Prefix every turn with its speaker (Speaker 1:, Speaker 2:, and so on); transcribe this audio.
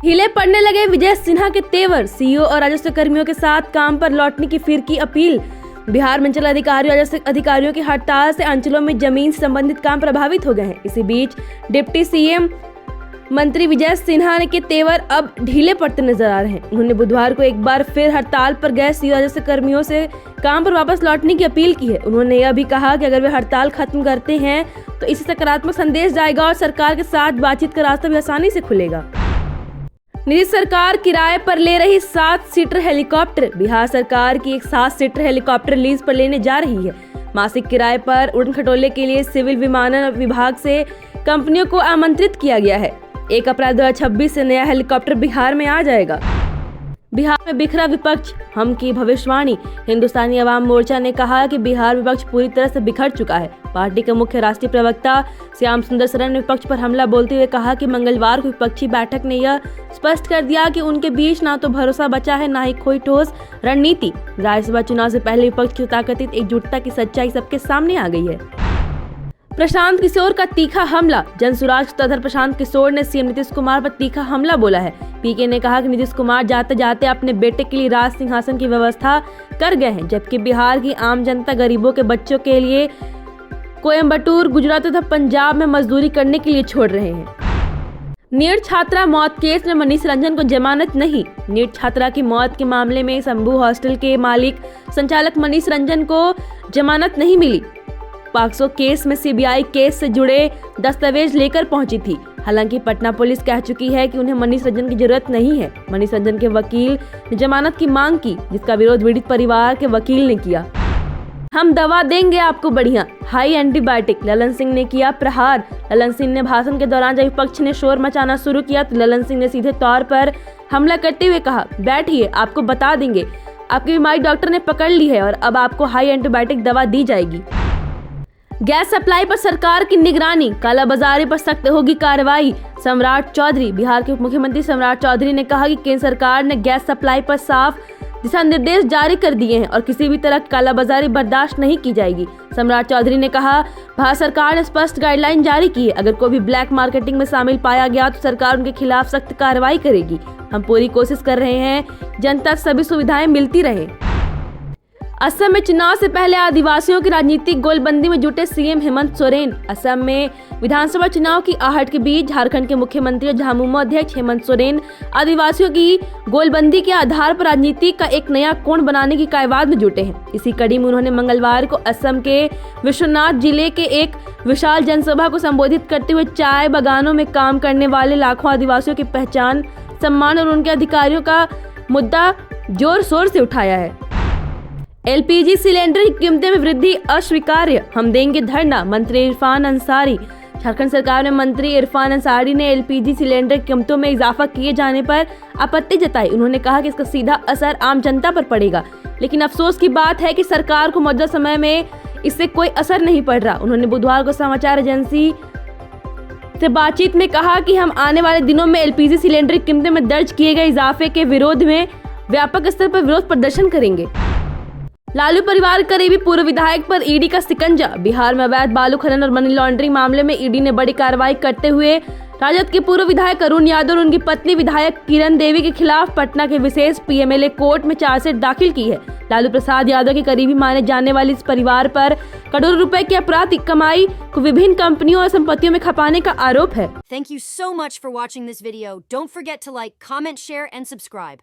Speaker 1: ढीले पड़ने लगे विजय सिन्हा के तेवर, सीईओ और राजस्व कर्मियों के साथ काम पर लौटने की फिर की अपील। बिहार में अंचल अधिकारियों राजस्व अधिकारियों की हड़ताल से अंचलों में जमीन से संबंधित काम प्रभावित हो गए हैं। इसी बीच डिप्टी सीएम मंत्री विजय सिन्हा के तेवर अब ढीले पड़ते नजर आ रहे हैं। उन्होंने बुधवार को एक बार फिर हड़ताल पर गए सीईओ राजस्व कर्मियों से काम पर वापस लौटने की अपील की है। उन्होंने यह भी कहा कि अगर वे हड़ताल खत्म करते हैं तो इससे सकारात्मक संदेश जाएगा और सरकार के साथ बातचीत का रास्ता भी आसानी से खुलेगा। निजी सरकार किराए पर ले रही 7 सीटर हेलीकॉप्टर। बिहार सरकार की एक 7 सीटर हेलीकॉप्टर लीज पर लेने जा रही है। मासिक किराए पर उड़न खटोले के लिए सिविल विमानन विभाग से कंपनियों को आमंत्रित किया गया है। 1 अप्रैल 2026 से नया हेलीकॉप्टर बिहार में आ जाएगा। बिहार में बिखरा विपक्ष, हम की भविष्यवाणी। हिंदुस्तानी अवाम मोर्चा ने कहा कि बिहार विपक्ष पूरी तरह से बिखर चुका है। पार्टी के मुख्य राष्ट्रीय प्रवक्ता श्याम सुंदर शरण ने विपक्ष पर हमला बोलते हुए कहा कि मंगलवार को विपक्षी बैठक ने यह स्पष्ट कर दिया कि उनके बीच ना तो भरोसा बचा है, ना ही कोई ठोस रणनीति। राज्यसभा चुनाव से पहले विपक्ष की तथाकथित एकजुटता की सच्चाई सबके सामने आ गई है। प्रशांत किशोर का तीखा हमला। जनसुराज सदर प्रशांत किशोर ने सीएम नीतीश कुमार पर तीखा हमला बोला है। पीके ने कहा कि नीतीश कुमार जाते जाते अपने बेटे के लिए राज सिंहासन की व्यवस्था कर गए हैं, जबकि बिहार की आम जनता गरीबों के बच्चों के लिए कोयम्बटूर, गुजरात तथा पंजाब में मजदूरी करने के लिए छोड़ रहे हैं। नीट छात्रा मौत केस में मनीष रंजन को जमानत नहीं। नीट छात्रा की मौत के मामले में शंभू हॉस्टल के मालिक संचालक मनीष रंजन को जमानत नहीं मिली। पॉक्सो केस में सीबीआई केस से जुड़े दस्तावेज लेकर पहुंची थी। हालांकि पटना पुलिस कह चुकी है कि उन्हें मनीष रंजन की जरूरत नहीं है। मनीष रंजन के वकील ने जमानत की मांग की, जिसका विरोध पीड़ित परिवार के वकील ने किया। हम दवा देंगे आपको बढ़िया, हाई एंटीबायोटिक। ललन सिंह ने किया प्रहार। ललन सिंह ने भाषण के दौरान जब विपक्ष ने शोर मचाना शुरू किया तो ललन सिंह ने सीधे तौर पर हमला करते हुए कहा, बैठिए, आपको बता देंगे, आपकी बीमारी डॉक्टर ने पकड़ ली है और अब आपको हाई एंटीबायोटिक दवा दी जाएगी। गैस सप्लाई पर सरकार की निगरानी, कालाबाजारी पर सख्त होगी कार्रवाई। सम्राट चौधरी। बिहार के उप मुख्यमंत्री सम्राट चौधरी ने कहा कि केंद्र सरकार ने गैस सप्लाई पर साफ दिशा निर्देश जारी कर दिए हैं और किसी भी तरह की कालाबाजारी बर्दाश्त नहीं की जाएगी। सम्राट चौधरी ने कहा, भारत सरकार ने स्पष्ट गाइडलाइन जारी की है। अगर कोई भी ब्लैक मार्केटिंग में शामिल पाया गया तो सरकार उनके खिलाफ सख्त कार्रवाई करेगी। हम पूरी कोशिश कर रहे हैं जनता से सभी सुविधाएं मिलती रहे। असम में चुनाव से पहले आदिवासियों की राजनीतिक गोलबंदी में जुटे सीएम हेमंत सोरेन। असम में विधानसभा चुनाव की आहट के बीच झारखंड के मुख्यमंत्री और झामुमो अध्यक्ष हेमंत सोरेन आदिवासियों की गोलबंदी के आधार पर राजनीति का एक नया कोण बनाने की कवायद में जुटे हैं। इसी कड़ी में उन्होंने मंगलवार को असम के विश्वनाथ जिले के एक विशाल जनसभा को संबोधित करते हुए चाय बागानों में काम करने वाले लाखों आदिवासियों की पहचान, सम्मान और उनके अधिकारियों का मुद्दा जोर शोर से उठाया है। एलपीजी सिलेंडर की कीमतें में वृद्धि अस्वीकार्य, हम देंगे धरना। मंत्री इरफान अंसारी। झारखंड सरकार में मंत्री इरफान अंसारी ने एलपीजी सिलेंडर की कीमतों में इजाफा किए जाने पर आपत्ति जताई। उन्होंने कहा कि इसका सीधा असर आम जनता पर पड़ेगा, लेकिन अफसोस की बात है कि सरकार को मौजूदा समय में इससे कोई असर नहीं पड़ रहा। उन्होंने बुधवार को समाचार एजेंसी से बातचीत में कहा कि हम आने वाले दिनों में एलपीजी सिलेंडर की कीमतों में दर्ज किए गए इजाफे के विरोध में व्यापक स्तर पर विरोध प्रदर्शन करेंगे। लालू परिवार करीबी पूर्व विधायक पर ईडी का शिकंजा। बिहार में अवैध बालू खनन और मनी लॉन्ड्रिंग मामले में ईडी ने बड़ी कार्रवाई करते हुए राजद के पूर्व विधायक अरुण यादव और उनकी पत्नी विधायक किरण देवी के खिलाफ पटना के विशेष पीएमएलए कोर्ट में चार्जशीट दाखिल की है। लालू प्रसाद यादव के करीबी माने जाने वाले इस परिवार पर करोड़ों रुपए की आपराधिक कमाई को विभिन्न कंपनियों और संपत्तियों में खपाने का आरोप है।
Speaker 2: Thank you so much for watching this video. Don't forget to like, comment, share and subscribe.